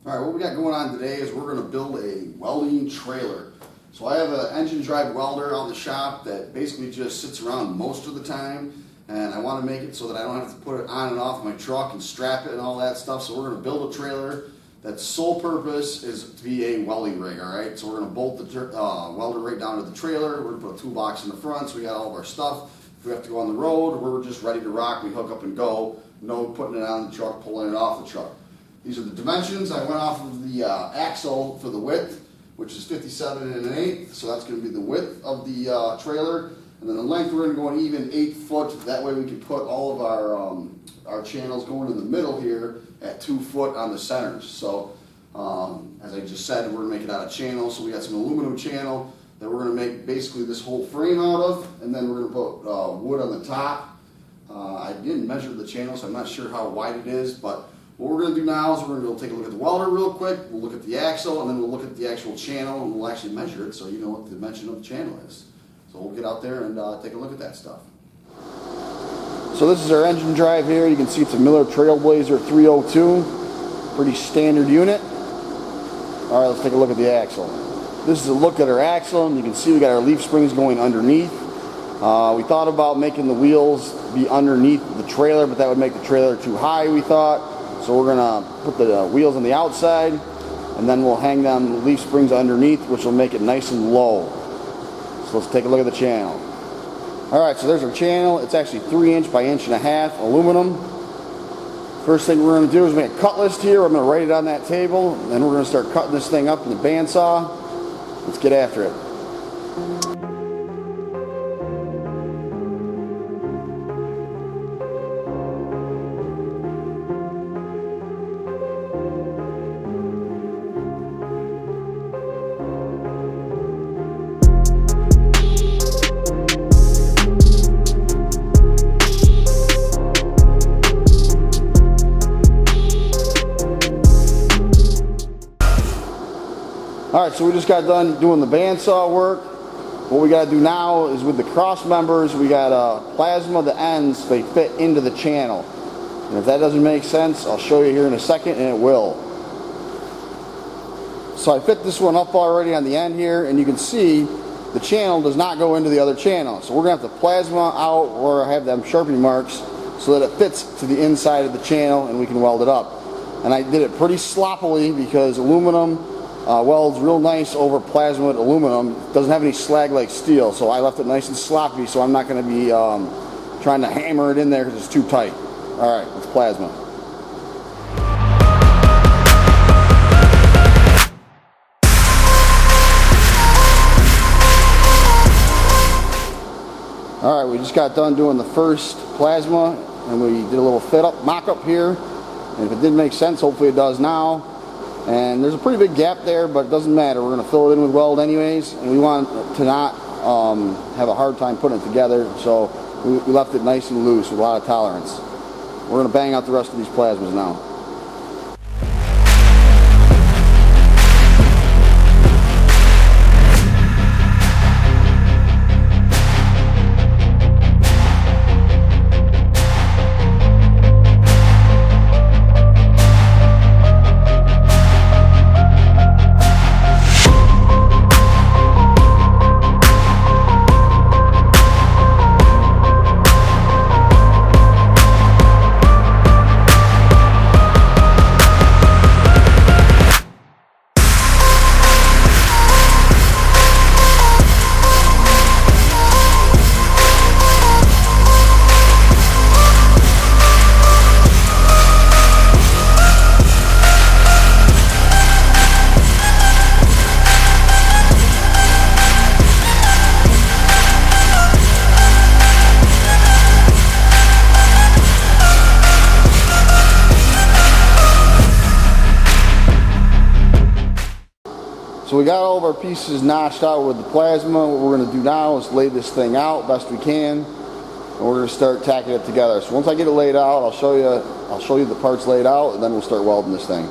All right, what we got going on today is we're going to build a welding trailer. So I have an engine drive welder out in the shop that basically just sits around most of the time, and I want to make it so that I don't have to put it on and off my truck and strap it and all that stuff. So we're going to build a trailer that's sole purpose is to be a welding rig, all right? So we're going to bolt the welder right down to the trailer. We're going to put a toolbox in the front, so we got all of our stuff. If we have to go on the road, we're just ready to rock. We hook up and go. No putting it on the truck, pulling it off the truck. These are the dimensions. I went off of the axle for the width, which is 57 1/8. So that's going to be the width of the trailer. And then the length, we're going to go an even 8 foot. That way we can put all of our channels going in the middle here at 2 foot on the centers. So as I just said, we're going to make it out of channel. So we got some aluminum channel that we're going to make basically this whole frame out of. And then we're going to put wood on the top. I didn't measure the channel, so I'm not sure how wide it is, but what we're going to do now is we're going to go take a look at the welder real quick, we'll look at the axle, and then we'll look at the actual channel, and we'll actually measure it so you know what the dimension of the channel is. So we'll get out there and take a look at that stuff. So this is our engine drive here. You can see it's a Miller Trailblazer 302. Pretty standard unit. Alright, let's take a look at the axle. This is a look at our axle, and you can see we got our leaf springs going underneath. We thought about making the wheels be underneath the trailer, but that would make the trailer too high, we thought. So we're going to put the wheels on the outside, and then we'll hang them leaf springs underneath, which will make it nice and low. So let's take a look at the channel. Alright, so there's our channel. It's actually 3" by 1.5" inch aluminum. First thing we're going to do is make a cut list here. I'm going to write it on that table, and then we're going to start cutting this thing up in the bandsaw. Let's get after it. Alright, so we just got done doing the bandsaw work. What we got to do now is with the cross members, we got to plasma the ends so they fit into the channel. And if that doesn't make sense, I'll show you here in a second, and it will. So I fit this one up already on the end here, and you can see the channel does not go into the other channel. So we're going to have to plasma out where I have them Sharpie marks so that it fits to the inside of the channel and we can weld it up. And I did it pretty sloppily because aluminum welds real nice over plasma aluminum. It doesn't have any slag like steel, so I left it nice and sloppy, so I'm not going to be trying to hammer it in there because it's too tight. Alright, let's plasma. Alright, we just got done doing the first plasma, and we did a little fit up, mock up here, and if it didn't make sense, hopefully it does now. And there's a pretty big gap there, but it doesn't matter. We're going to fill it in with weld anyways, and we want to not have a hard time putting it together, so we left it nice and loose with a lot of tolerance. We're going to bang out the rest of these plasmas now. So we got all of our pieces notched out with the plasma. What we're going to do now is lay this thing out best we can, and we're going to start tacking it together. So once I get it laid out, I'll show you the parts laid out, and then we'll start welding this thing.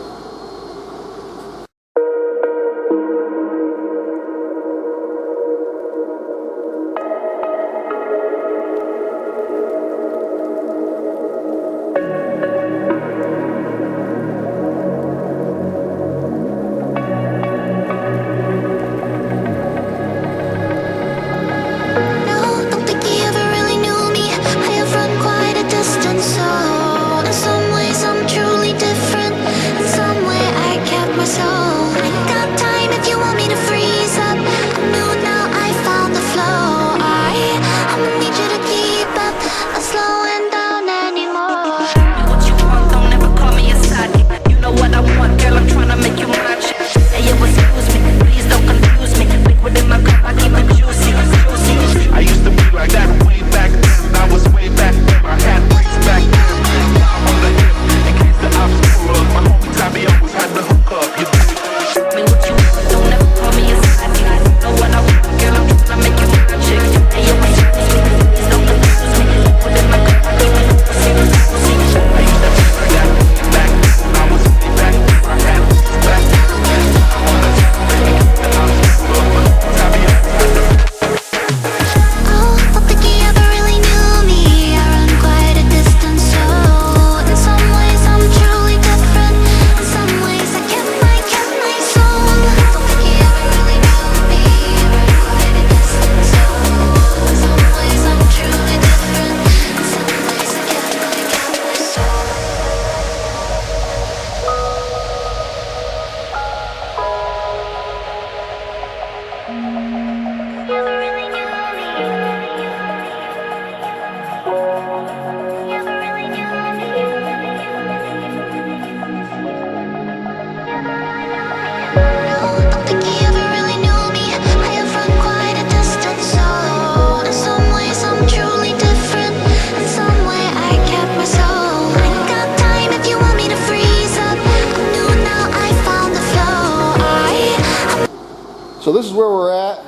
So this is where we're at.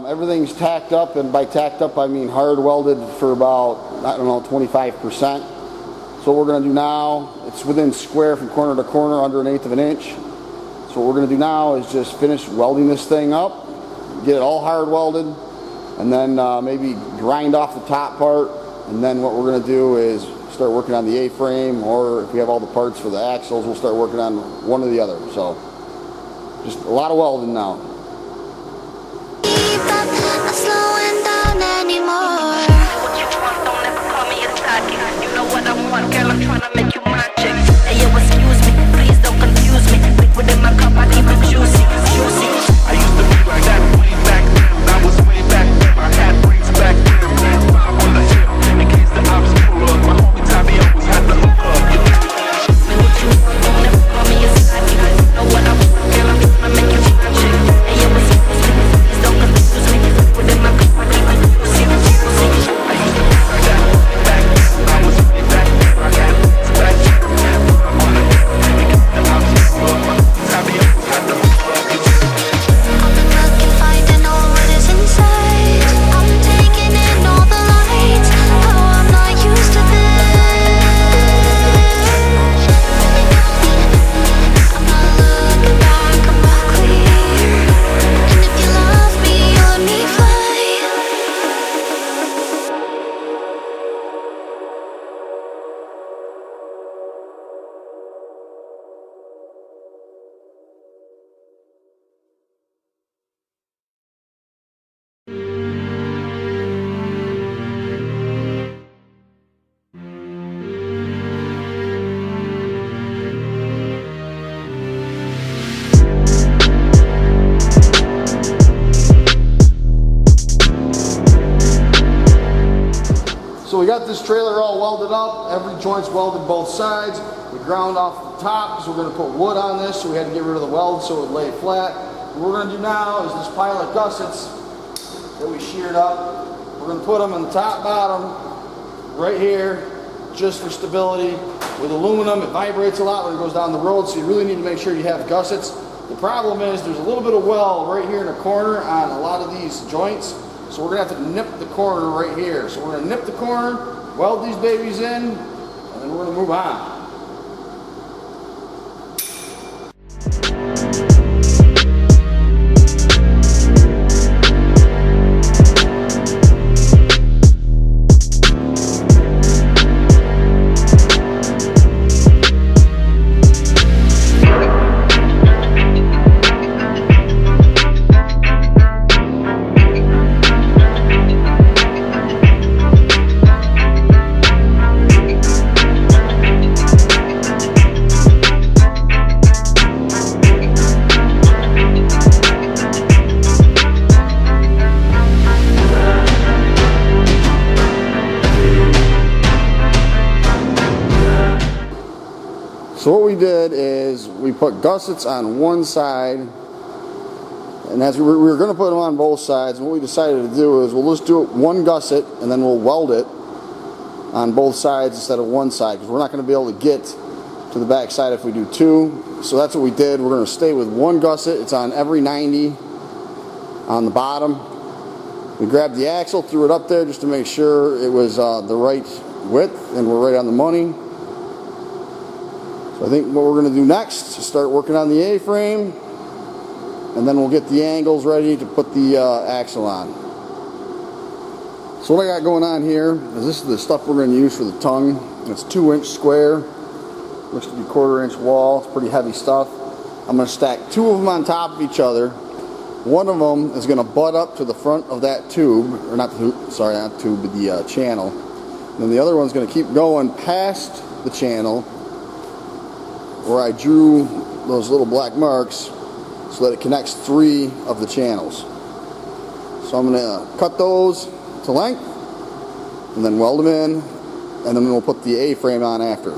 Everything's tacked up, and by tacked up I mean hard welded for about, I don't know, 25%. So what we're going to do now, it's within square from corner to corner, under 1/8 of an inch. So what we're going to do now is just finish welding this thing up, get it all hard welded, and then maybe grind off the top part. And then what we're going to do is start working on the A-frame, or if we have all the parts for the axles, we'll start working on one or the other. So just a lot of welding now. Not slowing down anymore. What you want, don't ever call me a talkie. You know what I want, girl, I'm trying to make you my chick. Hey, yo, excuse me, please don't confuse me. Liquid in my cup, I keep it juicy, juicy. I used to be like that way back then. I was way back then. I had braids back then. On the hip, in case the ops pull up. My homie Tommy always had the hook up. What you want, don't ever call me a talkie. You know what I want, girl, I'm trying to make you my chick. Hey, yo, excuse me, please don't confuse me. Liquid in my cup, I keep it juicy, juicy. I used to be like that way back then. I was way back then. I had braids back then. On the hip, in case the ops pull up. My homie Tommy always had the hook up. On the clock and finding all what is inside. I'm taking in all the lights. Oh, I'm not used to this. I'm not looking back, I'm not clear. And if you love me, you let me fly. So we got this trailer all welded up. Every joint's welded both sides. We ground off the top because we're going to put wood on this, so we had to get rid of the weld so it would lay flat. What we're going to do now is this pile of gussets that we sheared up, we're going to put them in the top bottom right here just for stability. With aluminum, it vibrates a lot when it goes down the road, so you really need to make sure you have gussets. The problem is there's a little bit of weld right here in the corner on a lot of these joints. So we're going to have to nip the corner right here. So we're going to nip the corner, weld these babies in, and then we're going to move on. So what we did is we put gussets on one side, and as we were going to put them on both sides, and what we decided to do is we'll just do it one gusset and then we'll weld it on both sides instead of one side, because we're not going to be able to get to the back side if we do two. So that's what we did. We're going to stay with one gusset. It's on every 90 on the bottom. We grabbed the axle, threw it up there just to make sure it was the right width, and we're right on the money. So I think what we're going to do next is start working on the A-frame, and then we'll get the angles ready to put the axle on. So what I got going on here is this is the stuff we're going to use for the tongue. It's 2-inch square, looks to be 1/4 inch wall. It's pretty heavy stuff. I'm going to stack two of them on top of each other. One of them is going to butt up to the front of that tube, or not the, sorry, not tube, but the channel. And then the other one's going to keep going past the channel, where I drew those little black marks so that it connects 3 of the channels. So I'm going to cut those to length and then weld them in, and then we'll put the A-frame on after.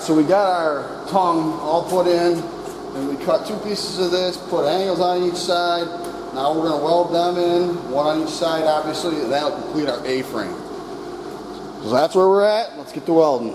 so we got our tongue all put in, and we cut 2 pieces of this, put angles on each side. Now we're going to weld them in, 1 on each side, obviously, and that'll complete our A-frame. So that's where we're at. Let's get to welding.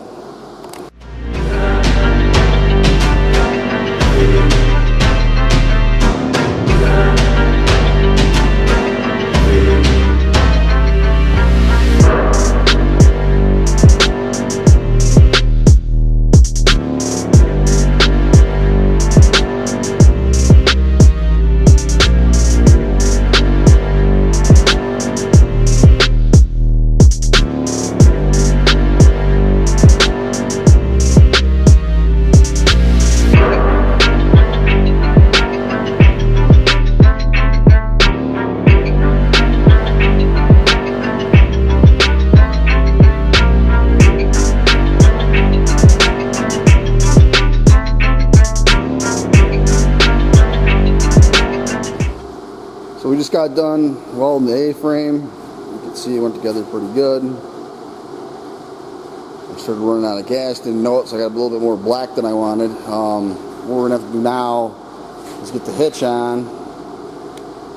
So we just got done welding the A-frame. You can see it went together pretty good. I started running out of gas, didn't know it, so I got a little bit more black than I wanted. What we're gonna have to do now is get the hitch on.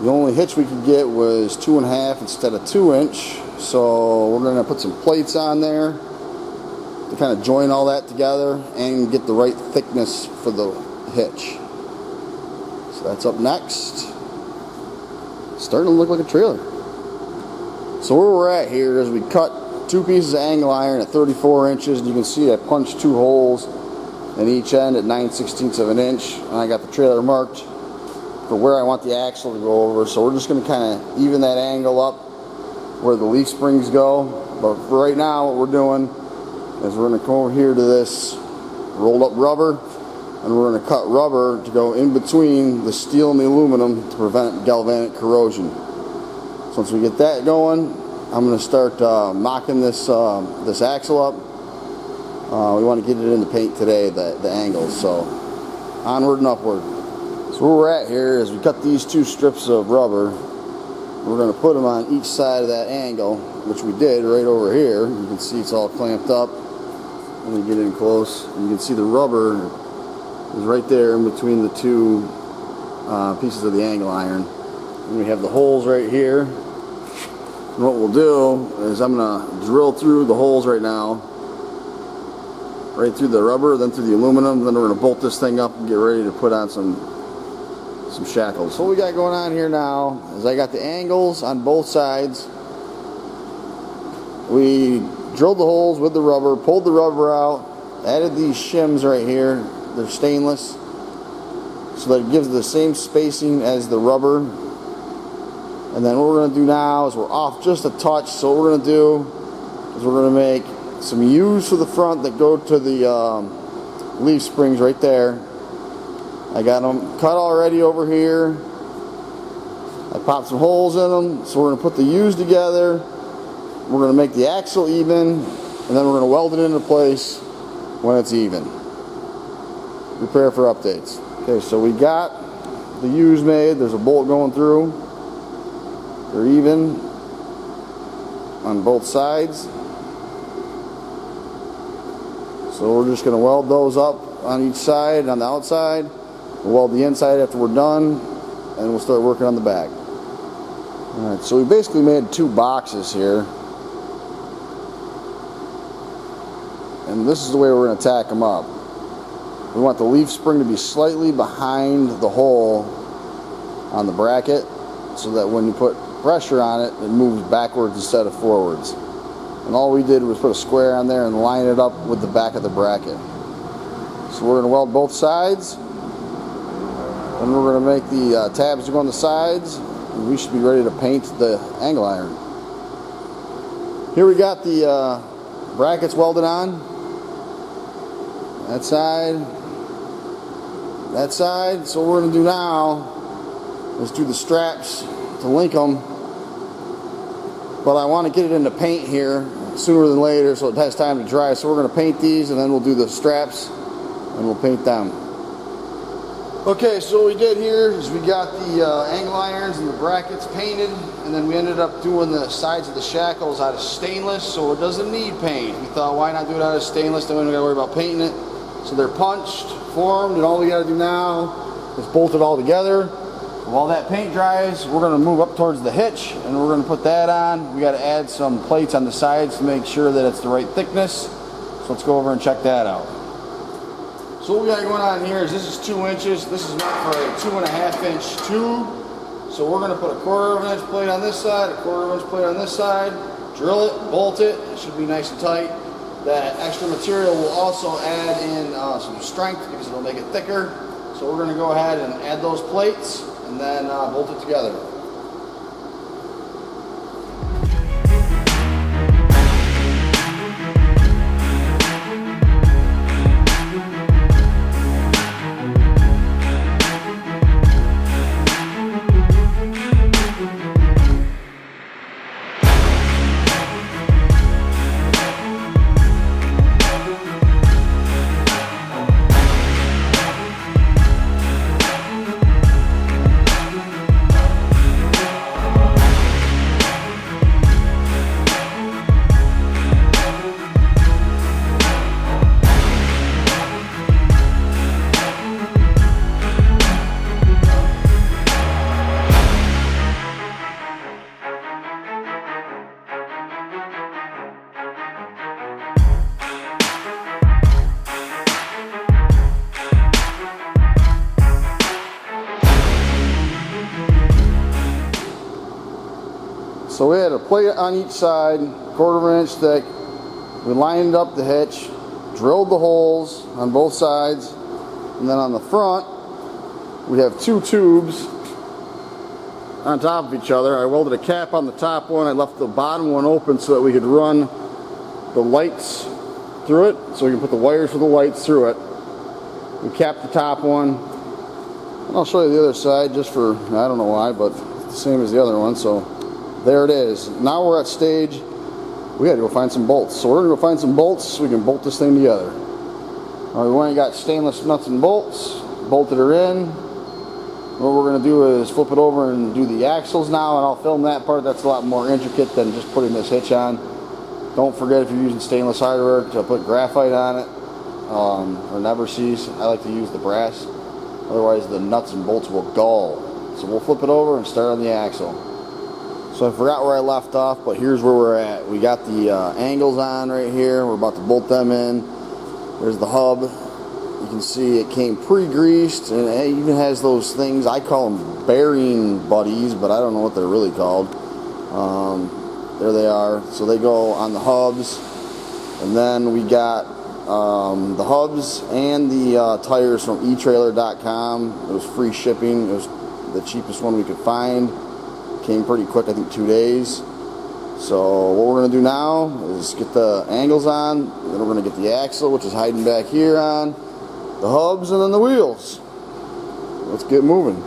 The only hitch we could get was 2.5 instead of 2-inch. So we're gonna put some plates on there to kind of join all that together and get the right thickness for the hitch. So that's up next. Starting to look like a trailer. So where we're at here is we cut 2 pieces of angle iron at 34 inches, and you can see I punched 2 holes in each end at 9/16 of an inch, and I got the trailer marked for where I want the axle to go over. So we're just going to kind of even that angle up where the leaf springs go. But for right now, what we're doing is we're going to come over here to this rolled up rubber, and we're going to cut rubber to go in between the steel and the aluminum to prevent galvanic corrosion. So once we get that going, I'm going to start mocking this this axle up. We want to get it in the paint today, the angles. So onward and upward. So where we're at here is we cut these 2 strips of rubber. We're going to put them on each side of that angle, which we did right over here. You can see it's all clamped up. Let me get in close. You can see the rubber is right there in between the 2 pieces of the angle iron. And we have the holes right here. And what we'll do is I'm going to drill through the holes right now, right through the rubber, then through the aluminum. Then we're going to bolt this thing up and get ready to put on some shackles. So what we got going on here now is I got the angles on both sides. We drilled the holes with the rubber, pulled the rubber out, added these shims right here. They're stainless, so that it gives the same spacing as the rubber. And then what we're going to do now is we're off just a touch. So what we're going to do is we're going to make some U's for the front that go to the leaf springs right there. I got them cut already over here. I popped some holes in them. So we're going to put the U's together. We're going to make the axle even, and then we're going to weld it into place when it's even. Prepare for updates. Okay, so we got the U's made. There's a bolt going through. They're even on both sides. So we're just going to weld those up on each side. On the outside, we'll weld the inside after we're done, and we'll start working on the back. Alright, so we basically made 2 boxes here. And this is the way we're going to tack them up. We want the leaf spring to be slightly behind the hole on the bracket, so that when you put pressure on it, it moves backwards instead of forwards. And all we did was put a square on there and line it up with the back of the bracket. So we're going to weld both sides. Then we're going to make the tabs to go on the sides, and we should be ready to paint the angle iron. Here we got the brackets welded on. That side. That side. So what we're going to do now is do the straps to link them. But I want to get it into paint here sooner than later, so it has time to dry. So we're going to paint these, and then we'll do the straps, and we'll paint them. Okay, so what we did here is we got the angle irons and the brackets painted, and then we ended up doing the sides of the shackles out of stainless, so it doesn't need paint. We thought, why not do it out of stainless, then we don't got to worry about painting it. So they're punched, formed, and all we gotta do now is bolt it all together. While that paint dries, we're gonna move up towards the hitch and we're gonna put that on. We gotta add some plates on the sides to make sure that it's the right thickness. So let's go over and check that out. So what we got going on here is this is 2 inches. This is meant for a 2.5 inch tube. So we're gonna put a 1/4 of an inch plate on this side, a 1/4 of an inch plate on this side, drill it, bolt it. It should be nice and tight. That extra material will also add in some strength because it'll make it thicker. So we're gonna go ahead and add those plates and then bolt it together. So we had a plate on each side, 1/4 of an inch thick. We lined up the hitch, drilled the holes on both sides, and then on the front, we have 2 tubes on top of each other. I welded a cap on the top one. I left the bottom one open so that we could run the lights through it, so we can put the wires for the lights through it. We capped the top one, and I'll show you the other side just for, I don't know why, but it's the same as the other one. So there it is. Now we're at stage, we gotta go find some bolts. So we're gonna go find some bolts so we can bolt this thing together. We went and got stainless nuts and bolts, bolted her in. What we're gonna do is flip it over and do the axles now, and I'll film that part. That's a lot more intricate than just putting this hitch on. Don't forget, if you're using stainless hardware, to put graphite on it, or never cease. I like to use the brass, otherwise the nuts and bolts will gull. So we'll flip it over and start on the axle. So I forgot where I left off, but here's where we're at. We got the angles on right here. We're about to bolt them in. There's the hub. You can see it came pre-greased, and it even has those things, I call them bearing buddies, but I don't know what they're really called. There they are. So they go on the hubs, and then we got the hubs and the tires from eTrailer.com. It was free shipping. It was the cheapest one we could find. Came pretty quick, I think 2 days. So what we're going to do now is get the angles on, then we're going to get the axle, which is hiding back here, on the hubs, and then the wheels. Let's get moving.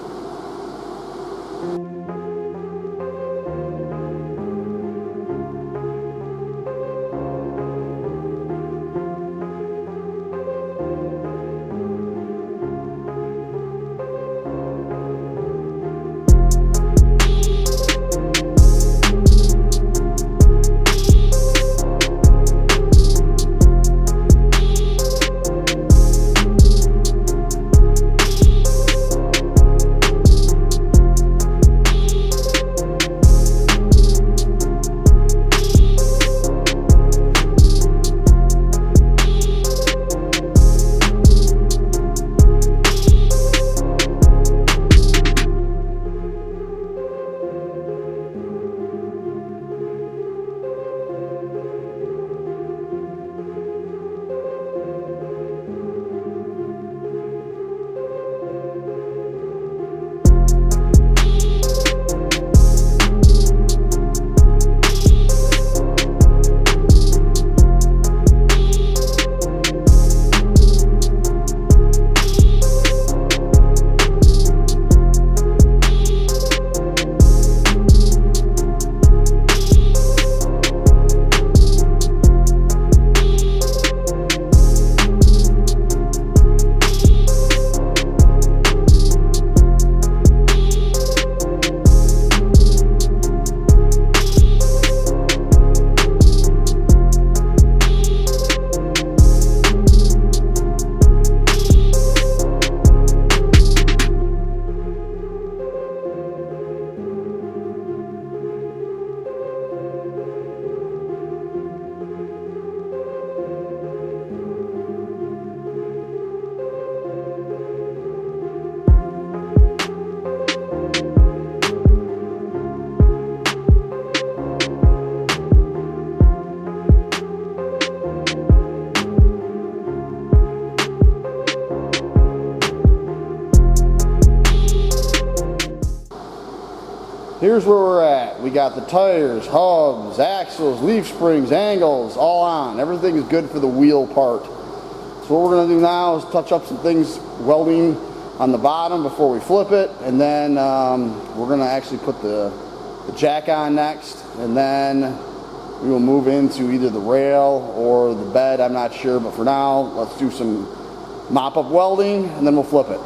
here's where we're at. We got the tires, hubs, axles, leaf springs, angles, all on. Everything is good for the wheel part. So what we're gonna do now is touch up some things, welding on the bottom before we flip it, and then we're gonna actually put the jack on next, and then we will move into either the rail or the bed, I'm not sure, but for now, let's do some mop-up welding, and then we'll flip it.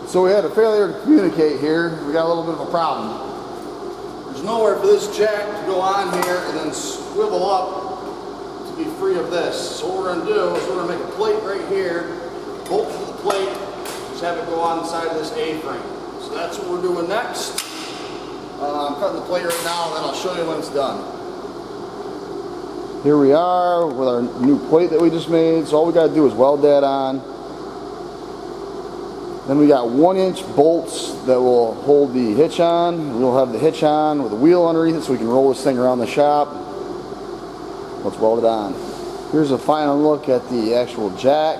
So we had a failure to communicate here. We got a little bit of a problem. There's nowhere for this jack to go on here and then swivel up to be free of this. So what we're gonna do is we're gonna make a plate right here, bolt to the plate, just have it go on the side of this A-frame. So that's what we're doing next. I'm cutting the plate right now, and then I'll show you when it's done. Here we are with our new plate that we just made. So all we gotta do is weld that on. Then we got 1-inch bolts that will hold the hitch on. We'll have the hitch on with a wheel underneath it so we can roll this thing around the shop. Let's weld it on. Here's a final look at the actual jack.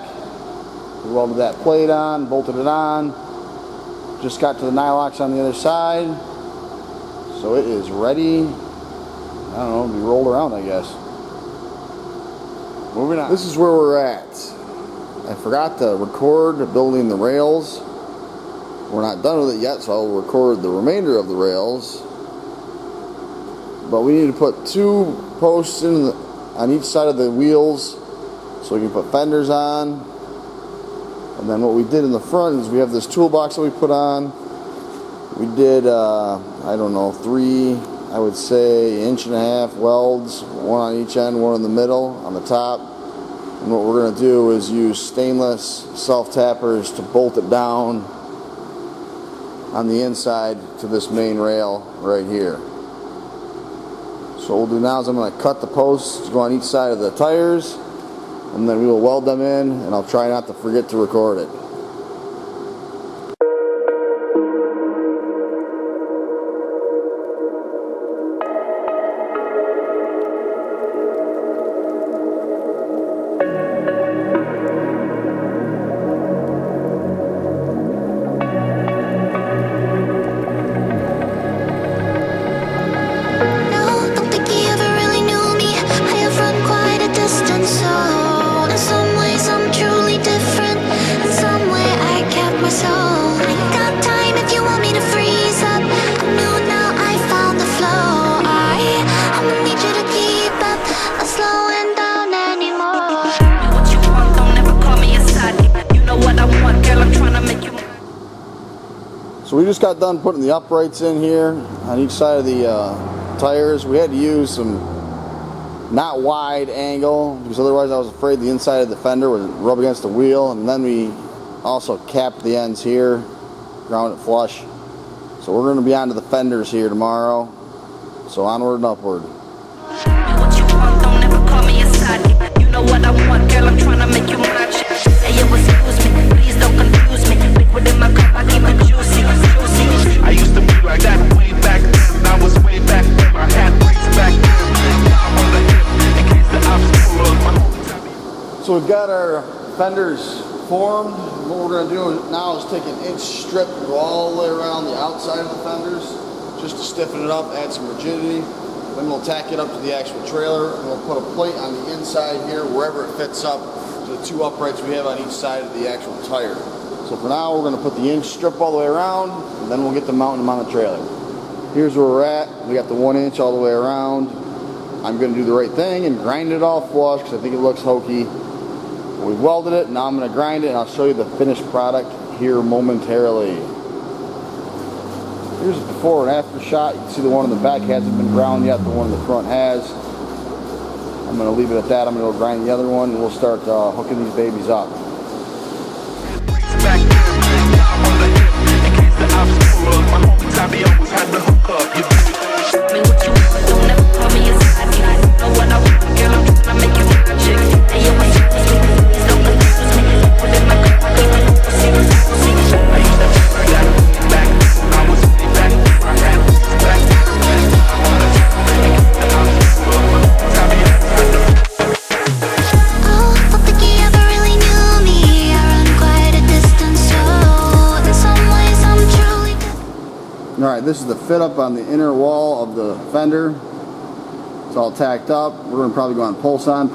We welded that plate on, bolted it on. Just got to the nylocks on the other side. So it is ready, I don't know, to be rolled around, I guess. Moving on. This is where we're at. I forgot to record building the rails. We're not done with it yet, so I'll record the remainder of the rails. But we need to put 2 posts on each side of the wheels so we can put fenders on. And then what we did in the front is we have this toolbox that we put on. We did, I don't know, 3, I would say 1.5 inch welds, 1 on each end, 1 in the middle, on the top. And what we're going to do is use stainless self-tappers to bolt it down on the inside to this main rail right here. So what we'll do now is I'm going to cut the posts to go on each side of the tires, and then we will weld them in, and I'll try not to forget to record it. So we just got done putting the uprights in here on each side of the tires. We had to use some not wide angle because otherwise I was afraid the inside of the fender would rub against the wheel, and then we also capped the ends here, ground it flush. So we're going to be onto the fenders here tomorrow. So onward and upward. What you want, don't ever call me a side. You know what I want, girl, I'm trying to make you mine. Hey, yo, excuse me, please don't confuse me. Liquid in my cup, I keep it juicy. I used to be like that way back then. I was way back then. I had brakes back then. So we've got our fenders formed. What we're going to do now is take an inch strip and go all the way around the outside of the fenders just to stiffen it up, add some rigidity. Then we'll tack it up to the actual trailer, and we'll put a plate on the inside here wherever it fits up to the 2 uprights we have on each side of the actual tire. So for now, we're going to put the inch strip all the way around, and then we'll get to mounting them on the trailer. Here's where we're at. We got the 1 inch all the way around. I'm going to do the right thing and grind it all flush because I think it looks hokey. We've welded it, now I'm going to grind it, and I'll show you the finished product here momentarily. Here's a before and after shot. You can see the one in the back hasn't been ground yet, the one in the front has. I'm going to leave it at that. I'm going to go grind the other one, and we'll start hooking these babies up. Back then, on the hip, in case the obstacle, my homie Tommy always had the hook up. You Me what you want, don't ever call me a side. You know what I want, girl, I'm tryna make you my chick. Hey, yo, excuse me, please don't confuse me. Put in my cup, I keep it pussy. I used to feel like that way back when I was way back when I had brains back. I wanna make it the opposite, but tell me I know. Oh, don't think he ever really knew me. I run quite a distance, so in some ways I'm truly. Alright, this is the fit up on the inner wall of the fender. It's all tacked up. We're going to probably go on pulse, and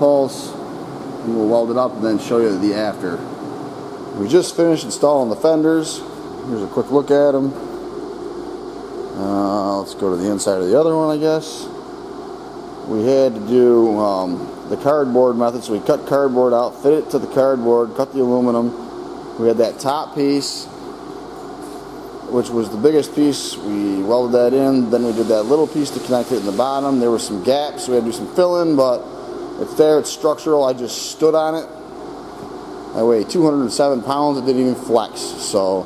we'll weld it up and then show you the after. We just finished installing the fenders. Here's a quick look at them. Let's go to the inside of the other one, I guess. We had to do the cardboard method, so we cut cardboard out, fit it to the cardboard, cut the aluminum. We had that top piece, which was the biggest piece. We welded that in. Then we did that little piece to connect it in the bottom. There were some gaps, so we had to do some fill-in, but it's there, it's structural. I just stood on it. I weigh 207 pounds, it didn't even flex, so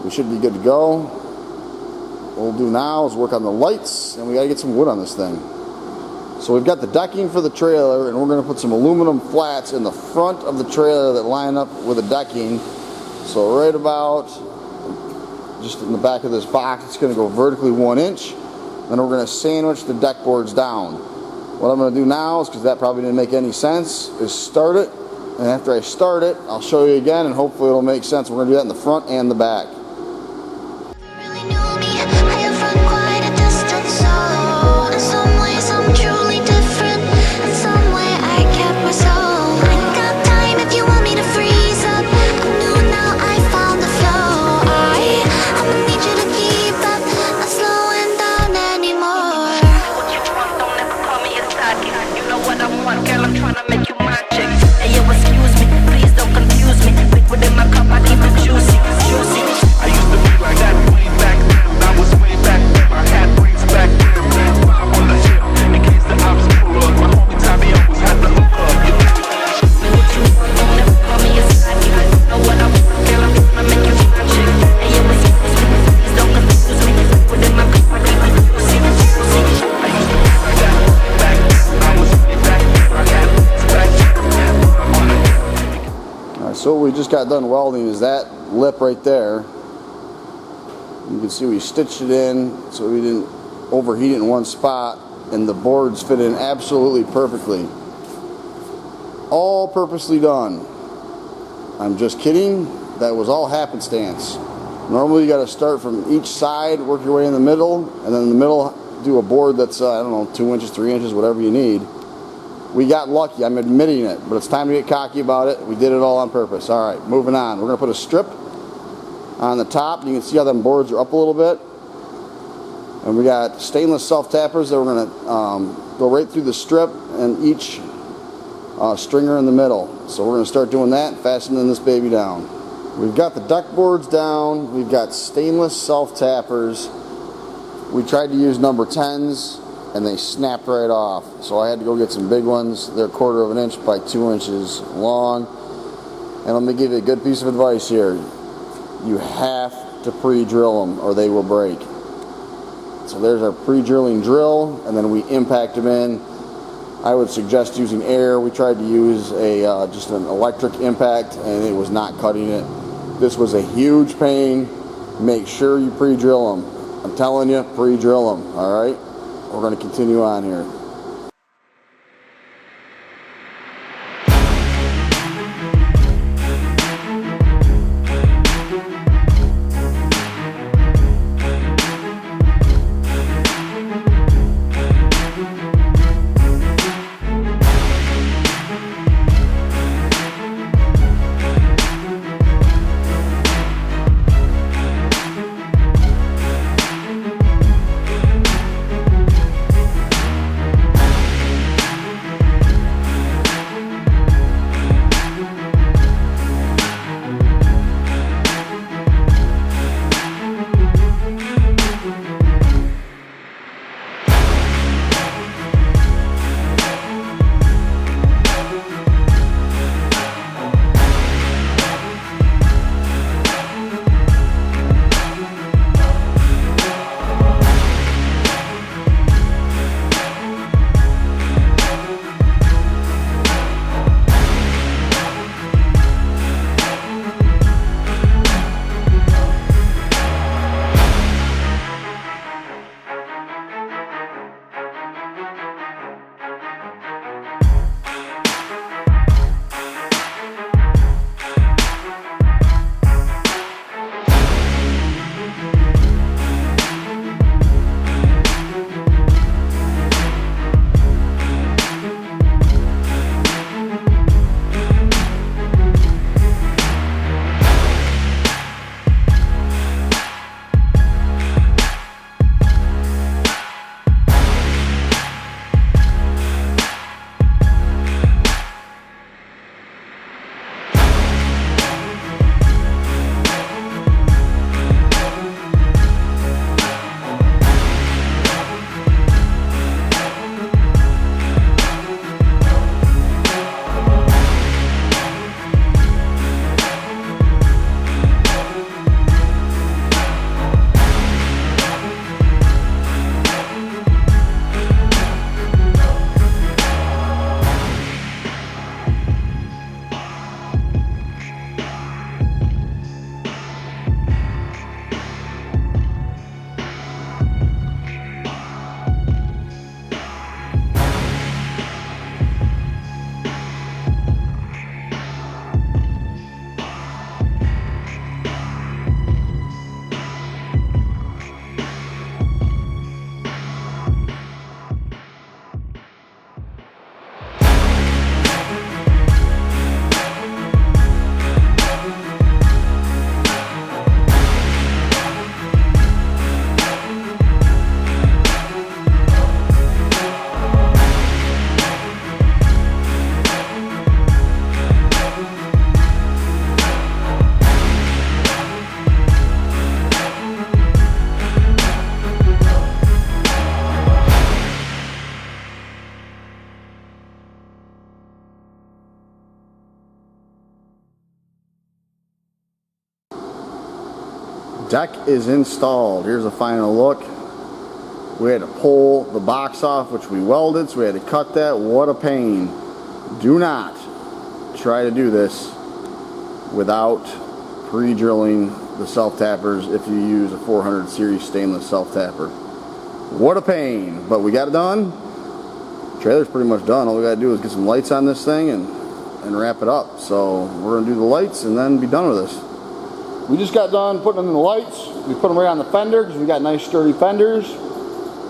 we should be good to go. What we'll do now is work on the lights, and we gotta get some wood on this thing. So we've got the decking for the trailer, and we're gonna put some aluminum flats in the front of the trailer that line up with the decking. So right about just in the back of this box, it's gonna go vertically 1 inch. Then we're gonna sandwich the deck boards down. What I'm gonna do now is, because that probably didn't make any sense, is start it. And after I start it, I'll show you again, and hopefully it'll make sense. We're gonna do that in the front and the back. Really knew me. I have run quite a distance, so in some ways I'm truly different. In some way I kept my soul. I got time if you want me to freeze up. I'm new now, I found the flow. I'ma need you to keep up, not slowing down anymore. What you want, don't ever call me a side. You know what I want, girl, I'm tryna make you my chick. Hey, yo, excuse me, please don't confuse me. Liquid in my cup, I keep it juicy, juicy. I used to be like that way back when I was way back when I had brains back then. On the hip, in case the ops pull up, my homie Tommy always had the hook up. Me what you want, don't ever call me a side. You know what I want, girl, I'm tryna make you my chick. Hey, yo, excuse me, please don't confuse me. Liquid in my cup, I keep it juicy, juicy. I used to be like that way back when I was way back when I had brains back then. On the hip. Alright, so what we just got done welding is that lip right there. You can see we stitched it in so we didn't overheat it in one spot, and the boards fit in absolutely perfectly. All purposely done. I'm just kidding. That was all happenstance. Normally you got to start from each side, work your way in the middle, and then in the middle do a board that's I don't know, 2 inches, 3 inches, whatever you need. We got lucky, I'm admitting it, but it's time to get cocky about it. We did it all on purpose. Alright, moving on. We're going to put a strip on the top. You can see how them boards are up a little bit. And we got stainless self-tappers that we're going to go right through the strip and each stringer in the middle. So we're going to start doing that and fastening this baby down. We've got the deck boards down. We've got stainless self-tappers. We tried to use number 10s and they snapped right off. So I had to go get some big ones. They're 1/4 of an inch by 2 inches long. And let me give you a good piece of advice here. You have to pre-drill them or they will break. So there's our pre-drilling drill, and then we impact them in. I would suggest using air. We tried to use a just an electric impact, and it was not cutting it. This was a huge pain. Make sure you pre-drill them. I'm telling you, pre-drill them. All right. We're going to continue on here. Deck is installed. Here's a final look. We had to pull the box off, which we welded, so we had to cut that. What a pain. Do not try to do this without pre-drilling the self-tappers if you use a 400 series stainless self-tapper. What a pain, but we got it done. Trailer's pretty much done. All we gotta do is get some lights on this thing and wrap it up. So we're gonna do the lights and then be done with this. We just got done putting in the lights. We put them right on the fender because we got nice sturdy fenders.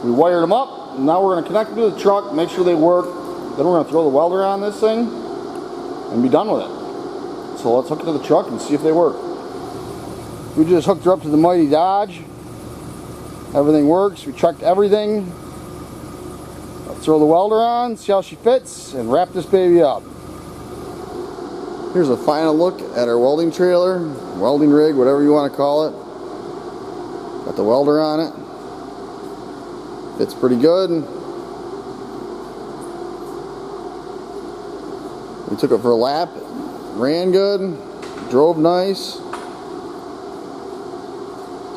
We wired them up. And now we're gonna connect them to the truck, make sure they work. Then we're gonna throw the welder on this thing and be done with it. So let's hook it to the truck and see if they work. We just hooked her up to the mighty Dodge. Everything works. We checked everything. Let's throw the welder on, see how she fits, and wrap this baby up. Here's a final look at our welding trailer, welding rig, whatever you want to call it. Got the welder on it. Fits pretty good. We took it for a lap. Ran good. Drove nice.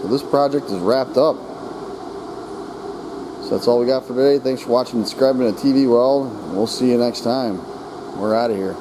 So this project is wrapped up. So that's all we got for today. Thanks for watching and subscribing to TV Weld. We'll see you next time. We're out of here.